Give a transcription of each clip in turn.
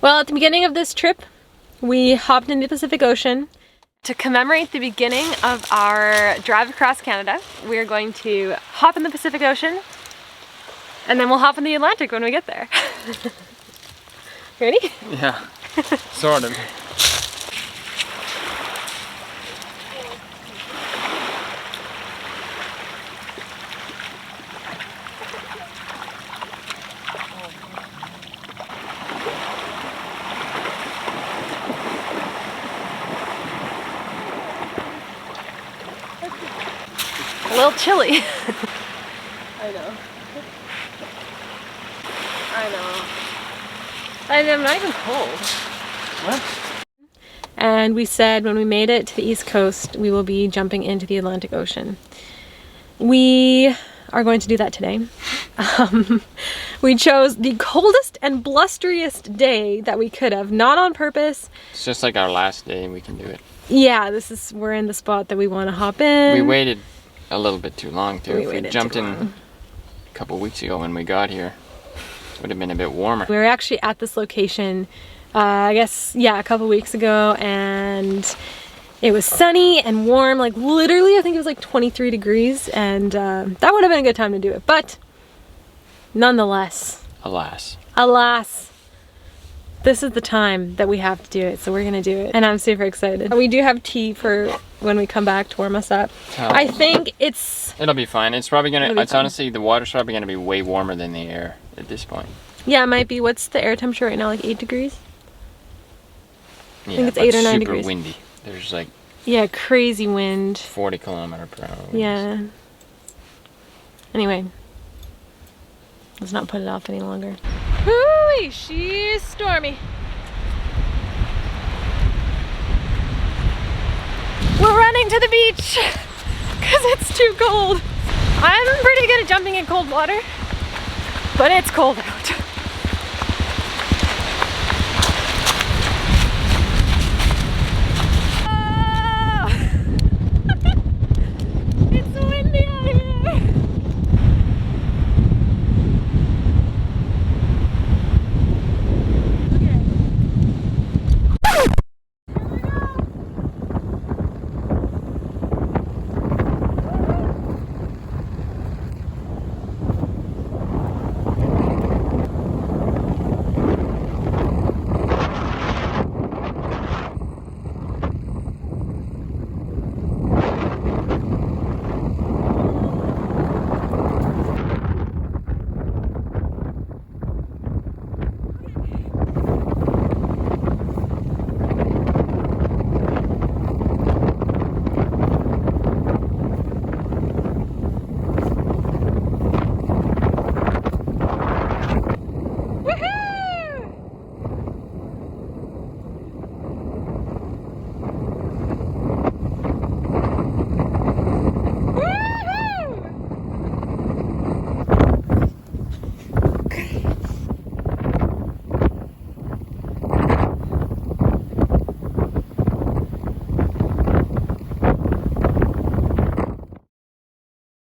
Well, at the beginning of this trip, we hopped into the Pacific Ocean. To commemorate the beginning of our drive across Canada, we are going to hop in the Pacific Ocean, and then we'll hop in the Atlantic when we get there. Ready? Yeah, sort of. A little chilly. I know. I'm not even cold. What? And we said when we made it to the East Coast, we will be jumping into the Atlantic Ocean. We are going to do that today. We chose the coldest and blusteriest day that we could have, not on purpose. It's just like our last day and we can do it. Yeah, we're in the spot that we want to hop in. We waited a little bit too long too. If we jumped in long. a couple weeks ago when we got here, it would have been a bit warmer. We were actually at this location, I guess, yeah, a couple weeks ago, and it was sunny and warm, like literally I think it was like 23 degrees, and that would have been a good time to do it, but nonetheless. Alas. Alas. This is the time that we have to do it, so we're gonna do it, and I'm super excited. We do have tea for when we come back to warm us up. Oh. I think it'll be fine. It's probably gonna, it's honestly, the water's probably gonna be way warmer than the air at this point. Yeah, it might be. What's the air temperature right now, like 8 degrees? Yeah, I think it's 8 or 9 super degrees. Windy. There's like, yeah, crazy wind. 40 km/h winds. Yeah. Anyway, let's not put it off any longer. Whoo-wee, she's stormy. We're running to the beach because it's too cold. I'm pretty good at jumping in cold water, but it's cold out. It's windy out here.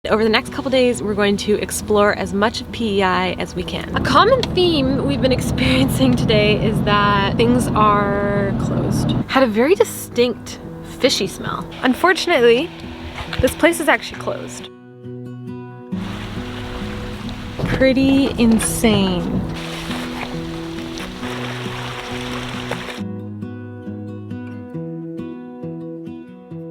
Over the next couple days, we're going to explore as much of PEI as we can. A common theme we've been experiencing today is that things are closed. Had a very distinct fishy smell. Unfortunately, this place is actually closed. Pretty insane.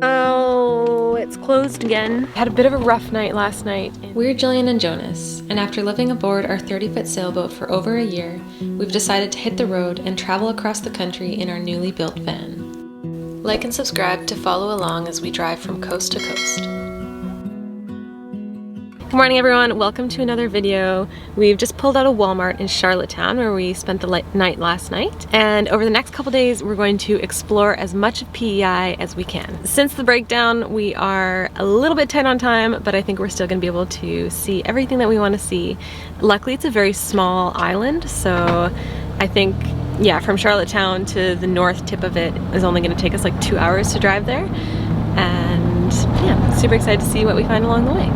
Oh, it's closed again. Had a bit of a rough night last night. We're Jillian and Jonas, and after living aboard our 30-foot sailboat for over a year, we've decided to hit the road and travel across the country in our newly built van. Like and subscribe to follow along as we drive from coast to coast. Good morning, everyone. Welcome to another video. We've just pulled out of Walmart in Charlottetown where we spent the night last night. And over the next couple days, we're going to explore as much of PEI as we can. Since the breakdown, we are a little bit tight on time, but I think we're still gonna be able to see everything that we want to see. Luckily, it's a very small island, so I think, yeah, from Charlottetown to the north tip of it is only gonna take us like 2 hours to drive there. And yeah, super excited to see what we find along the way.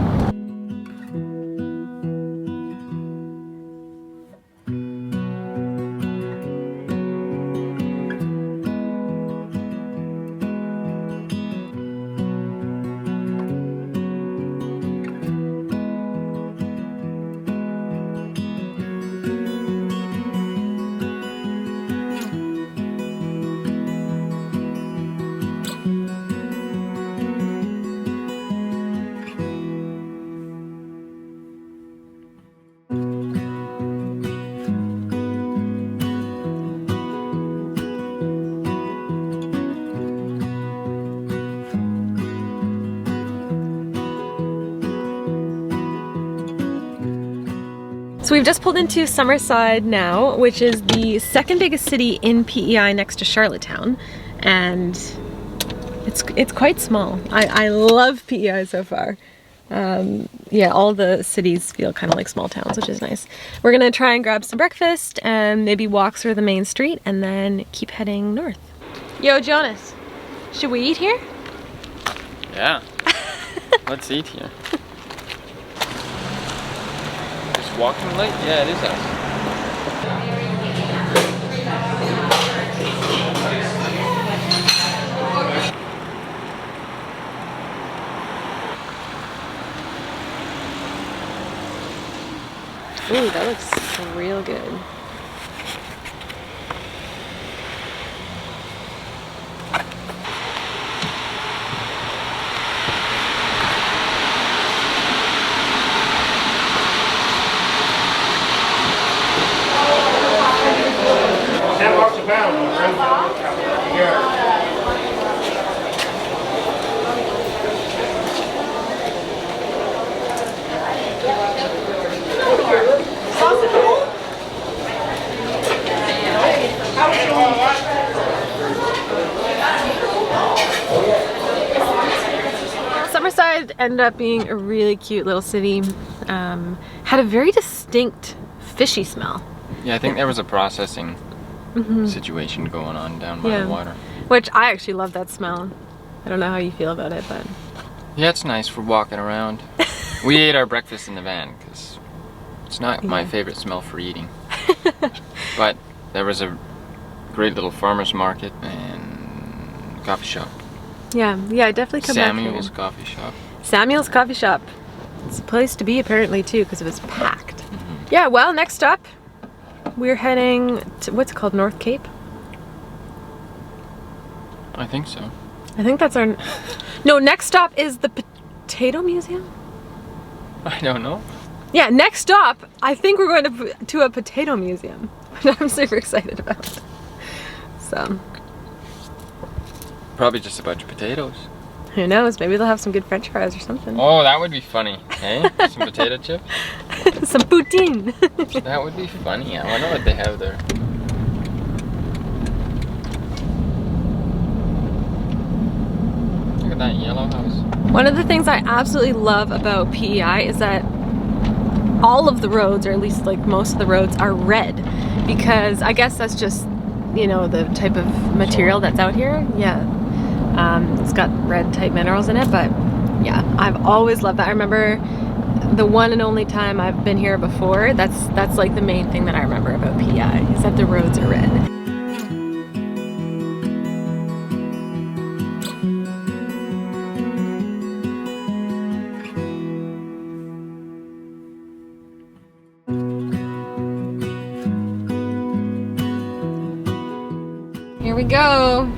So we've just pulled into Sommerside now, which is the second biggest city in PEI next to Charlottetown, and it's quite small. I love PEI so far. Yeah, all the cities feel kind of like small towns, which is nice. We're gonna try and grab some breakfast and maybe walk through the main street and then keep heading north. Yo, Jonas, should we eat here? Yeah. Let's eat here. Just walking late? Yeah, it is us. Ooh, that looks real good. $10 a pound, my friend. Yeah. Sommerside ended up being a really cute little city. Had a very distinct fishy smell. Yeah, I think there was a processing situation going on down by the water. Which I actually love that smell. I don't know how you feel about it, but... Yeah, it's nice for walking around. We ate our breakfast in the van because it's not my favorite smell for eating. But there was a great little farmer's market and coffee shop. Yeah, definitely come back here. Samuel's coffee shop. Samuel's coffee shop. It's a place to be apparently too because it was packed. Yeah, well, next stop, we're heading to, what's it called, North Cape? I think so. I think that's our... No, next stop is the Potato Museum? I don't know. Yeah, next stop, I think we're going to a potato museum, which I'm super excited about. So... Probably just a bunch of potatoes. Who knows, maybe they'll have some good french fries or something. Oh, that would be funny, hey? Some potato chips? Some poutine. That would be funny. I wonder what they have there. Look at that yellow house. One of the things I absolutely love about PEI is that all of the roads, or at least like most of the roads, are red. Because I guess that's just, you know, the type of material that's out here. Yeah. It's got red type minerals in it, but yeah, I've always loved that. I remember the one and only time I've been here before, that's like the main thing that I remember about PEI, is that the roads are red. Here we go.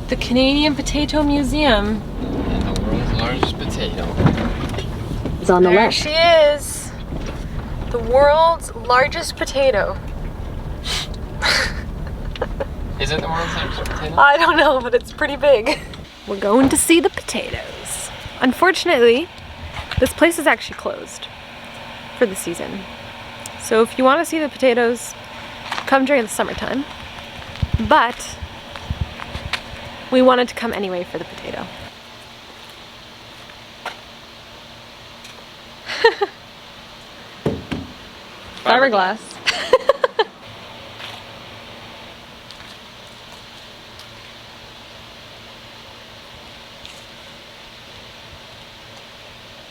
The Canadian Potato Museum. And the world's largest potato. It's on the left. There she is. The world's largest potato. Is it the world's largest potato? I don't know, but it's pretty big. We're going to see the potatoes. Unfortunately, this place is actually closed for the season. So if you want to see the potatoes, come during the summertime. But we wanted to come anyway for the potato. Fiberglass.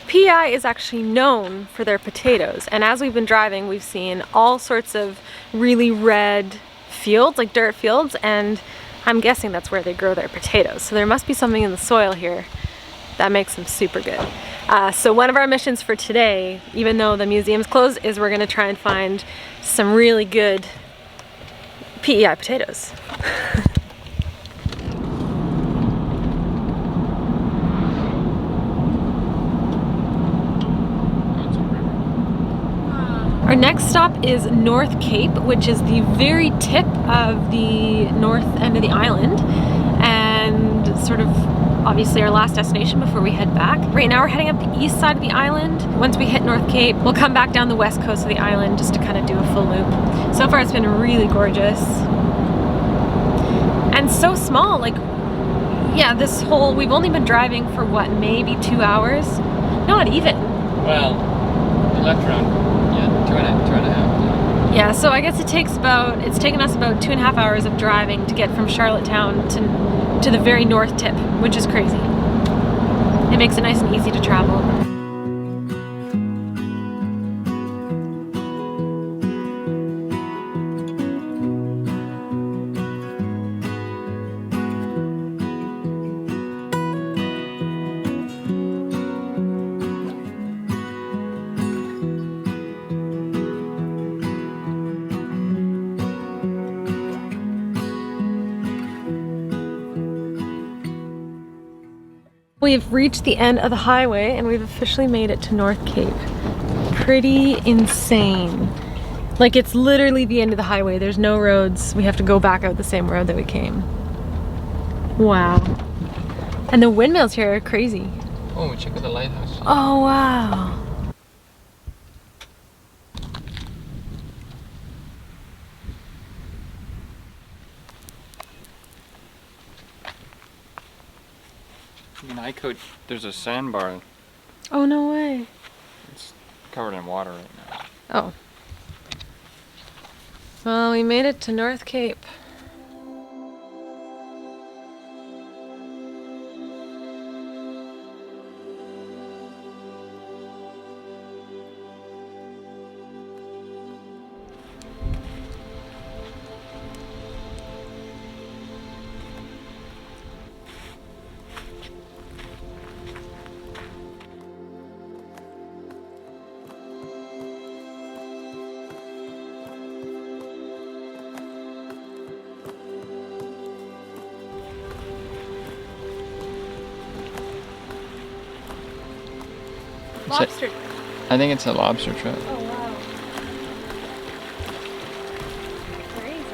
PEI is actually known for their potatoes, and as we've been driving, we've seen all sorts of really red fields, like dirt fields, and I'm guessing that's where they grow their potatoes. So there must be something in the soil here that makes them super good. So one of our missions for today, even though the museum's closed, is we're gonna try and find some really good PEI potatoes. Our next stop is North Cape, which is the very tip of the north end of the island, and sort of obviously our last destination before we head back. Right now we're heading up the east side of the island. Once we hit North Cape, we'll come back down the west coast of the island just to kind of do a full loop. So far it's been really gorgeous. And so small, like, yeah, we've only been driving for what, maybe 2 hours? Not even. Well, we left around, yeah, two and a half. Yeah, so I guess it's taken us about 2.5 hours of driving to get from Charlottetown to the very north tip, which is crazy. It makes it nice and easy to travel. We've reached the end of the highway and we've officially made it to North Cape. Pretty insane. Like, it's literally the end of the highway. There's no roads. We have to go back out the same road that we came. Wow. And the windmills here are crazy. Oh, check out the lighthouse. Oh, wow. In Icote, there's a sandbar. Oh, no way. It's covered in water right now. Oh. Well, we made it to North Cape. Lobster. I think it's a lobster trap. Oh, wow. Crazy.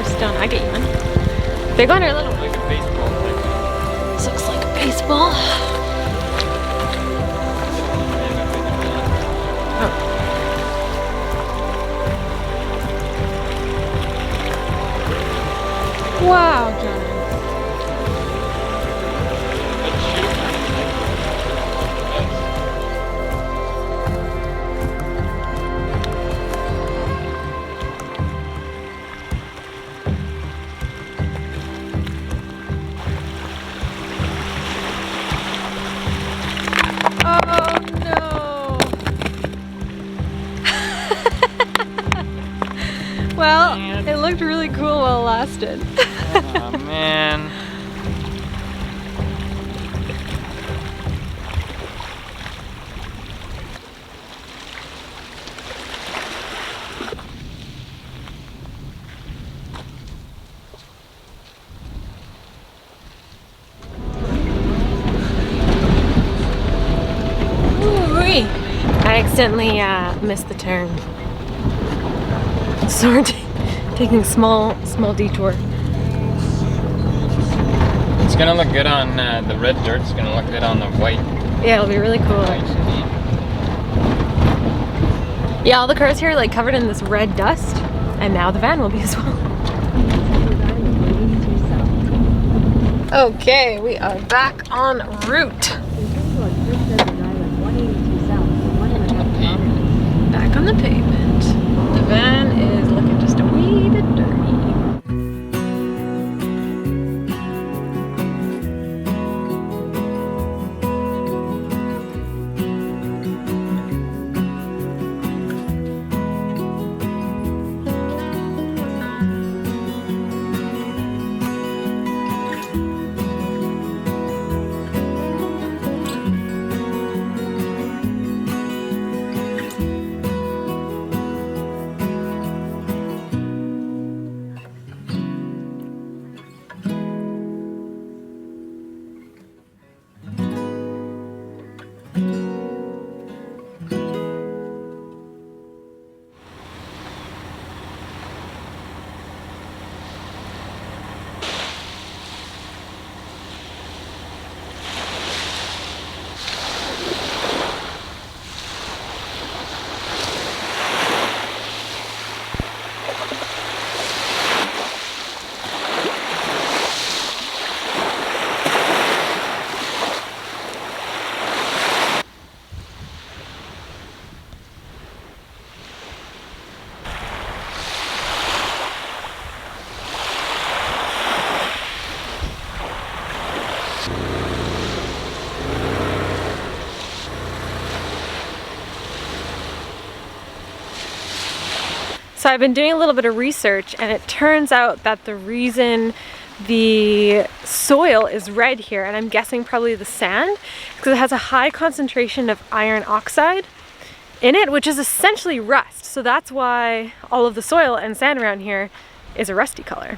Stone. I get you one. Big one or little? Like a baseball thing. This looks like a baseball. Oh. Wow, John. Oh no! Well, Man. it looked really cool while it lasted. Oh man. Ooh-wee. I accidentally missed the turn. So we're taking a small detour. It's gonna look good on the red dirt. It's gonna look good on the white. Yeah, it'll be really cool. Yeah, all the cars here are like covered in this red dust, and now the van will be as well. Okay, we are back en route. Back on the pavement. The van is looking just a wee bit dirty. So I've been doing a little bit of research, and it turns out that the reason the soil is red here, and I'm guessing probably the sand, because it has a high concentration of iron oxide in it, which is essentially rust. So that's why all of the soil and sand around here is a rusty color.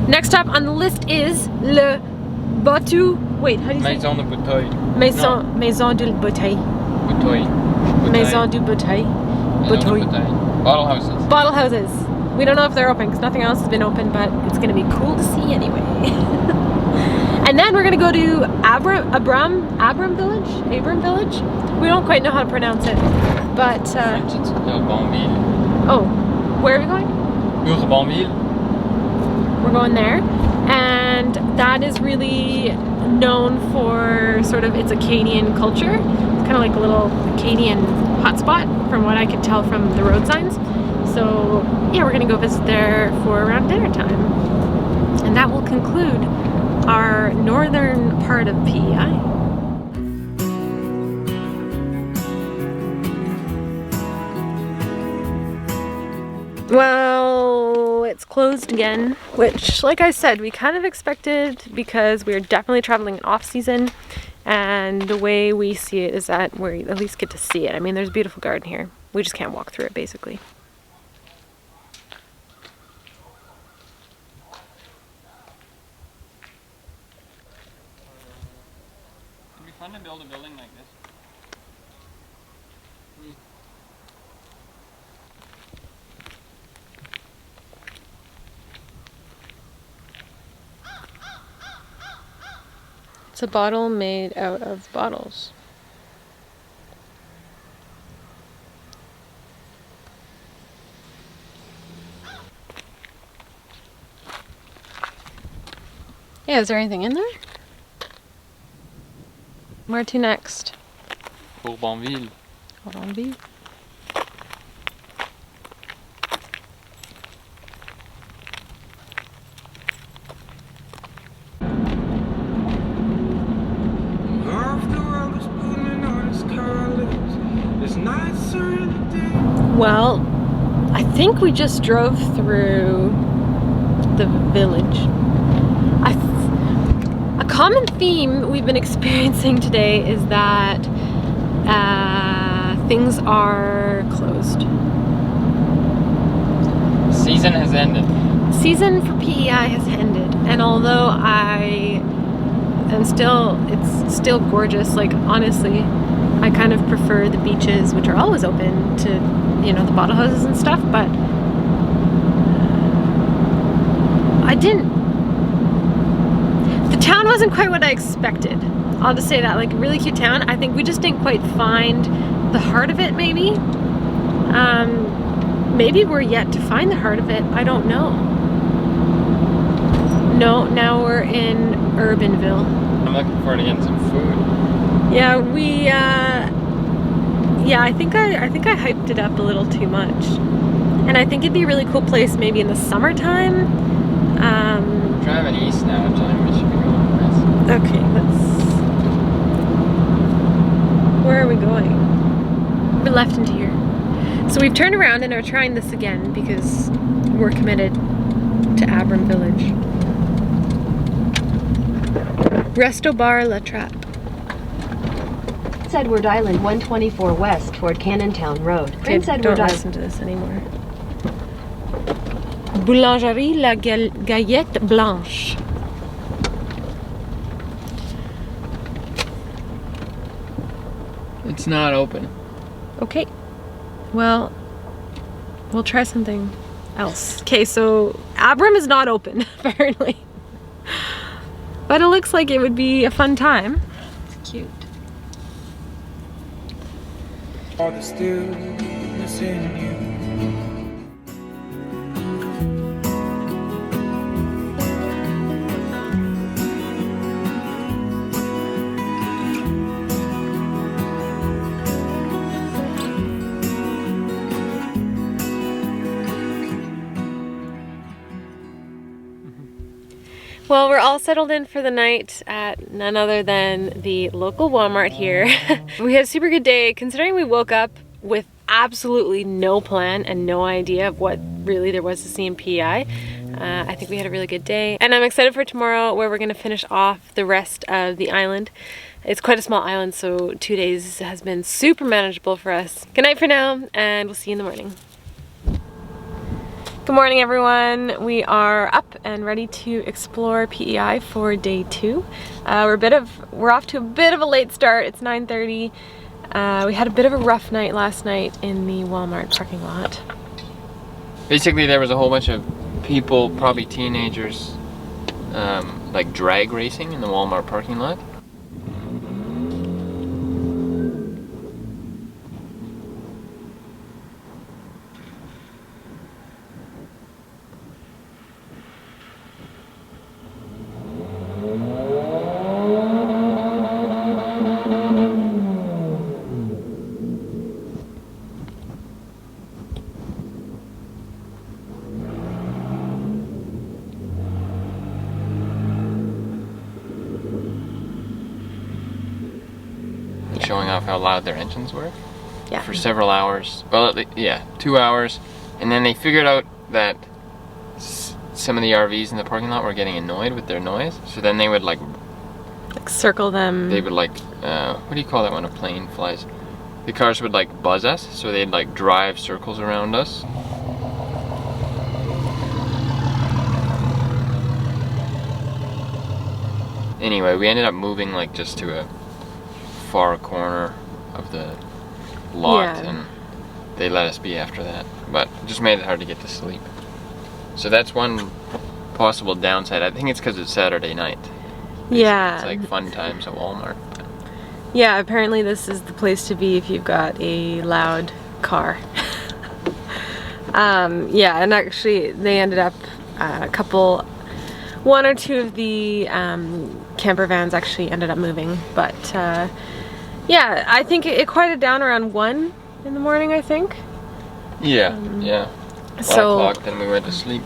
Next stop on the list is Le Bateau. Wait, how do you say? Maison de Bouteille. Maison du Bouteille. Bouteille. Maison du Bouteille. Bouteille. Bottle houses. Bottle houses. We don't know if they're open because nothing else has been open, but it's gonna be cool to see anyway. And then we're gonna go to Abram Village. We don't quite know how to pronounce it, but French, it's Urbanville. oh, where are we going? Urbanville. We're going there, and that is really known for sort of its Acadian culture. It's kind of like a little Acadian hotspot from what I could tell from the road signs. So yeah, we're gonna go visit there for around dinner time. And that will conclude our northern part of PEI. Well, it's closed again, which, like I said, we kind of expected because we're definitely traveling in off-season, and the way we see it is that we at least get to see it. I mean, there's a beautiful garden here. We just can't walk through it, basically. It'd be fun to build a building like this. It's a bottle made out of bottles. Yeah, is there anything in there? Where to next? Bourbonville. Bourbonville. Well, I think we just drove through the village. A common theme we've been experiencing today is that things are closed. Season has ended. Season for PEI has ended, and although it's still gorgeous. Like, honestly, I kind of prefer the beaches, which are always open, to, you know, the bottle houses and stuff, but the town wasn't quite what I expected. I'll just say that. Like, a really cute town. I think we just didn't quite find the heart of it, maybe. Maybe we're yet to find the heart of it. I don't know. No, now we're in Urbanville. I'm looking forward to getting some food. Yeah, I think I hyped it up a little too much. And I think it'd be a really cool place maybe in the summertime. Driving east now, time we should be going west. Okay, where are we going? We're left into here. So we've turned around and are trying this again because we're committed to Abram Village. Resto Bar La Trappe. Prince Edward Island 124 west toward Cannontown Road. Okay, Prince don't Edward Island. listen to this anymore. Boulangerie La Gaillette Blanche. It's not open. Okay. Well, we'll try something else. Okay, so Abram is not open, apparently. But it looks like it would be a fun time. It's cute. All the stillness in you. Well, we're all settled in for the night at none other than the local Walmart here. We had a super good day, considering we woke up with absolutely no plan and no idea of what really there was to see in PEI. I think we had a really good day, and I'm excited for tomorrow, where we're going to finish off the rest of the island. It's quite a small island, so 2 days has been super manageable for us. Good night for now, and we'll see you in the morning. Good morning, everyone. We are up and ready to explore PEI for day 2. We're off to a bit of a late start. It's 9:30. We had a bit of a rough night last night in the Walmart parking lot. Basically, there was a whole bunch of people, probably teenagers, like drag racing in the Walmart parking lot. Showing off how loud their engines were. Yeah. For several hours. Well, yeah, 2 hours. And then they figured out that some of the RVs in the parking lot were getting annoyed with their noise. So then they would like circle them. They would like, what do you call that when a plane flies? The cars would like buzz us, so they'd like drive circles around us. Anyway, we ended up moving like just to a far corner of the locked, Yeah. and they let us be after that. But it just made it hard to get to sleep. So that's one possible downside. I think it's because it's Saturday night. Yeah. It's like fun times at Walmart. Yeah, apparently this is the place to be if you've got a loud car. Yeah, and actually they ended up one or two of the camper vans actually ended up moving, but yeah, I think it quieted down around 1 in the morning, I think. Yeah, yeah. 1 So o'clock, then we went to sleep.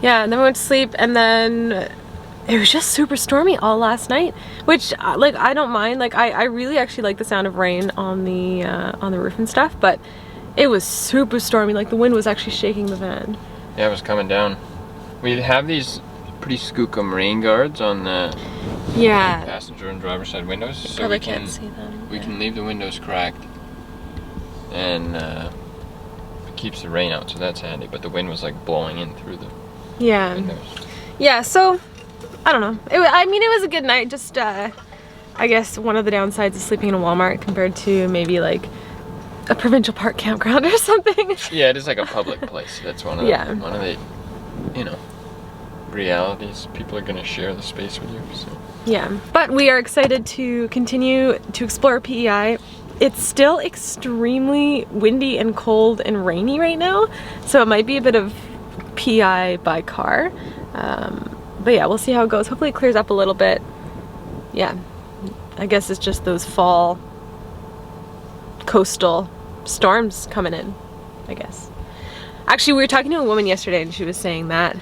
yeah, and then we went to sleep, and then it was just super stormy all last night, which like I don't mind. Like I really actually like the sound of rain on the roof and stuff, but it was super stormy. Like the wind was actually shaking the van. Yeah, it was coming down. We have these pretty skookum rain guards on the Yeah. passenger and driver side windows, so Probably we can can't see them. we can leave the windows cracked, and it keeps the rain out, so that's handy. But the wind was like blowing in through the Yeah. windows. Yeah, so I don't know. I mean, it was a good night. Just I guess one of the downsides of sleeping in a Walmart compared to maybe like a provincial park campground or something. Yeah, it is like a public place. That's one of Yeah. the realities. People are gonna share the space with you. So. Yeah, but we are excited to continue to explore PEI. It's still extremely windy and cold and rainy right now, so it might be a bit of PEI by car. But yeah, we'll see how it goes. Hopefully it clears up a little bit. Yeah, I guess it's just those fall coastal storms coming in, I guess. Actually, we were talking to a woman yesterday and she was saying that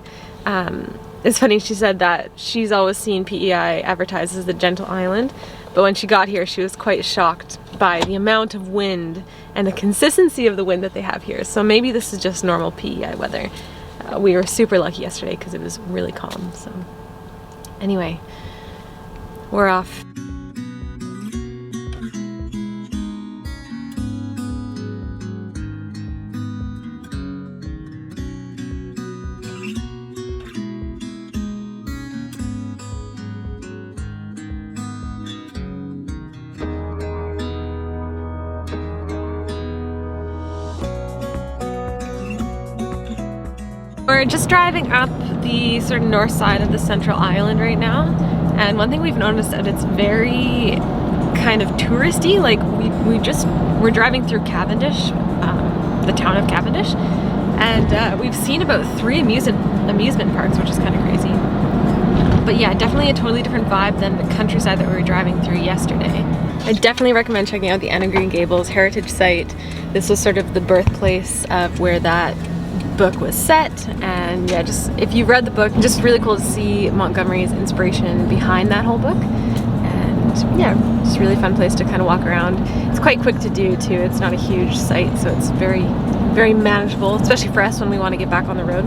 it's funny, she said that she's always seen PEI advertised as the gentle island, but when she got here she was quite shocked by the amount of wind and the consistency of the wind that they have here. So maybe this is just normal PEI weather. We were super lucky yesterday because it was really calm. So anyway, we're off. We're just driving up the sort of north side of the central island right now, and one thing we've noticed that it's very kind of touristy. Like we're driving through Cavendish, the town of Cavendish, and we've seen about 3 amusement parks, which is kind of crazy. But yeah, definitely a totally different vibe than the countryside that we were driving through yesterday. I definitely recommend checking out the Anne of Green Gables Heritage Site. This was sort of the birthplace of where that book was set, and yeah, just if you've read the book, just really cool to see Montgomery's inspiration behind that whole book. And yeah, just a really fun place to kind of walk around. It's quite quick to do too. It's not a huge site, so it's very, very manageable, especially for us when we want to get back on the road.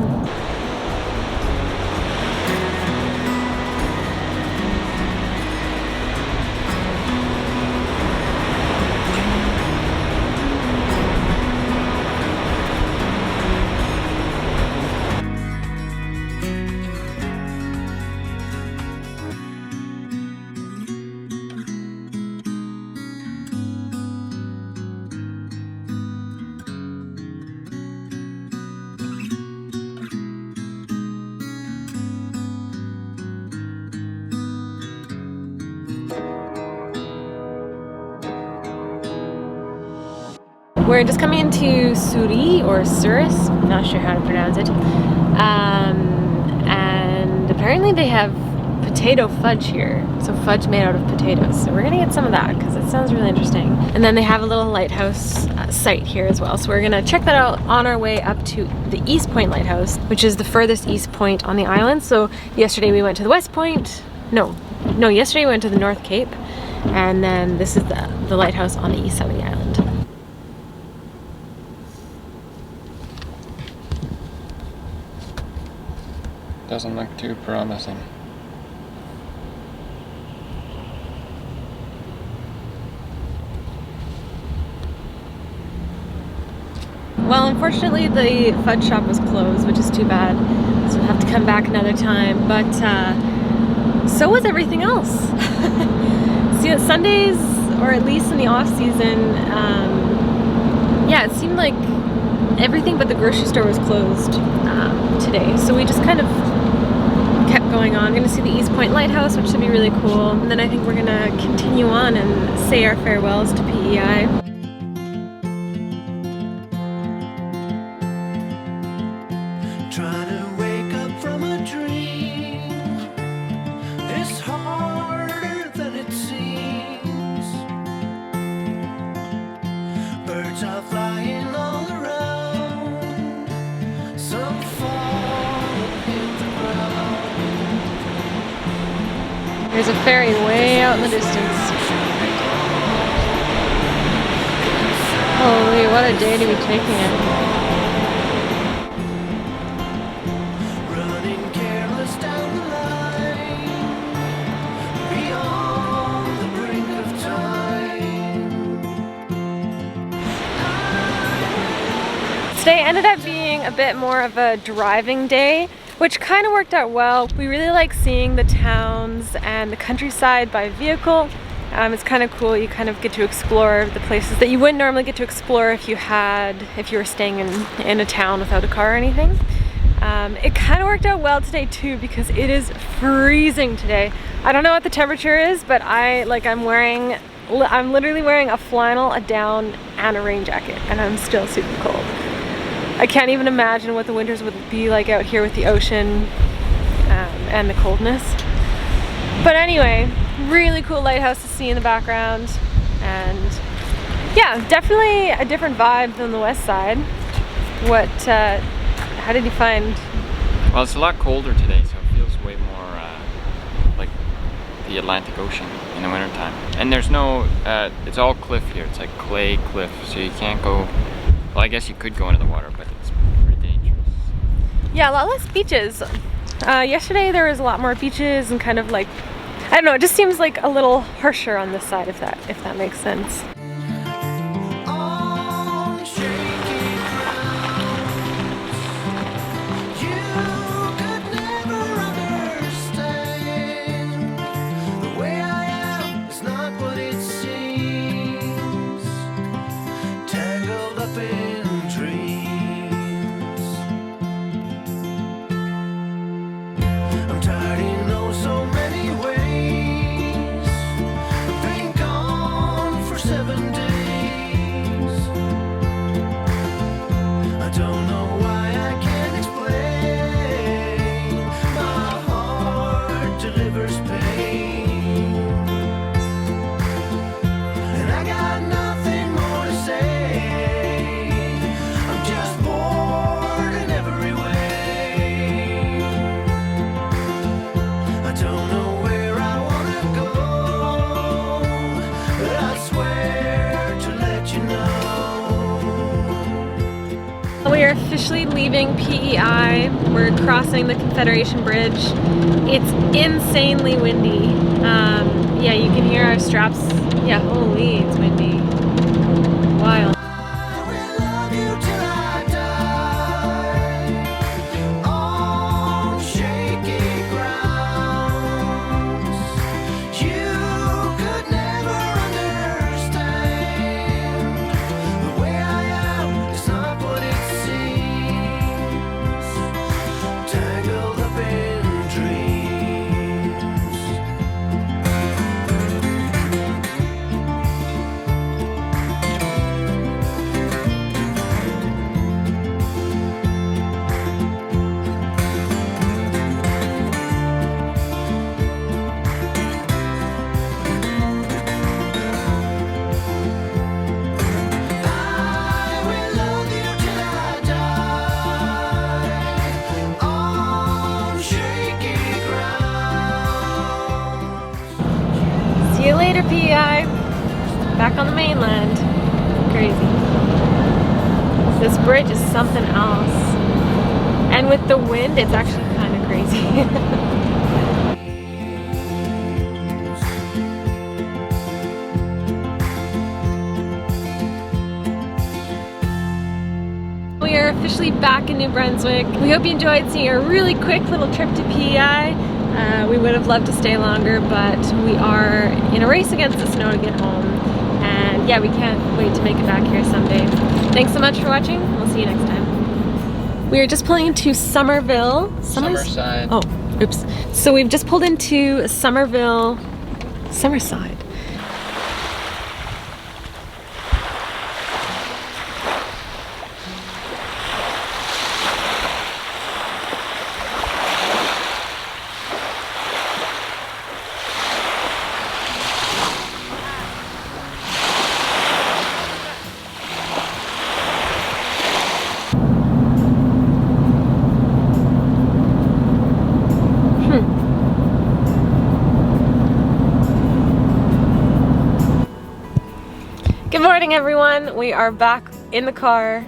We're just coming into Suri or Suris, I'm not sure how to pronounce it. And apparently they have potato fudge here. So fudge made out of potatoes. So we're gonna get some of that because it sounds really interesting. And then they have a little lighthouse site here as well. So we're gonna check that out on our way up to the East Point Lighthouse, which is the furthest east point on the island. So yesterday we went to the West Point. No, yesterday we went to the North Cape. And then this is the lighthouse on the east side of the island. Doesn't look too promising. Well, unfortunately the fudge shop was closed, which is too bad. So we'll have to come back another time, but so was everything else. See, Sundays or at least in the off season, yeah, it seemed like everything but the grocery store was closed today. So we just kind of kept going on. We're gonna see the Point Lighthouse, which should be really cool. And then I think we're gonna continue on and say our farewells to PEI. Trying to wake up from a dream is harder than it seems. Birds are flying all around. Some fall and hit the ground. There's a ferry way out in the distance. Holy, what a day to be taking it. Running careless down the line, beyond the brink of time. Today ended up being a bit more of a driving day, which kind of worked out well. We really like seeing the towns and the countryside by vehicle. It's kind of cool. You kind of get to explore the places that you wouldn't normally get to explore if you were staying in a town without a car or anything. It kind of worked out well today too, because it is freezing today. I don't know what the temperature is, but I'm literally wearing a flannel, a down, and a rain jacket, and I'm still super cold. I can't even imagine what the winters would be like out here with the ocean and the coldness. But anyway, really cool lighthouse to see in the background, and yeah, definitely a different vibe than the west side. How did you find? Well, it's a lot colder today, so it feels way more like the Atlantic Ocean in the wintertime. And there's no, it's all cliff here. It's like clay cliff, so you can't go, well, I guess you could go into the water, but it's pretty dangerous. Yeah, a lot less beaches. Yesterday there was a lot more beaches and kind of like, I don't know, it just seems like a little harsher on this side, if that makes sense. On shaky ground, you could never understand. The way I am is not what it seems. Tangled up in dreams. I'm tired in oh so many ways. Been gone for 7 days. I don't know why I can't explain. My heart delivers pain, and I got nothing more to say. I'm just bored in every way. I don't know where I wanna go, but I swear to let you know. We are officially leaving PEI. We're crossing the Confederation Bridge. It's insanely windy. Yeah, you can hear our straps. Yeah, holy, it's windy. Wild. I will love you till I die. On shaky grounds, you could never understand. The way I am is not what it seems. Tangled up in dreams. I will love you till I die. On shaky ground. See you later, PEI. Back on the mainland. Crazy. This bridge is something else. And with the wind, it's actually kind of crazy. We are officially back in New Brunswick. We hope you enjoyed seeing a really quick little trip to PEI. We would have loved to stay longer, but we are in a race against the snow to get home. Yeah, we can't wait to make it back here someday. Thanks so much for watching. We'll see you next time. We are just pulling into Somerville. Sommerside. Oh, oops. So we've just pulled into Somerville, Sommerside. Good morning, everyone. We are back in the car.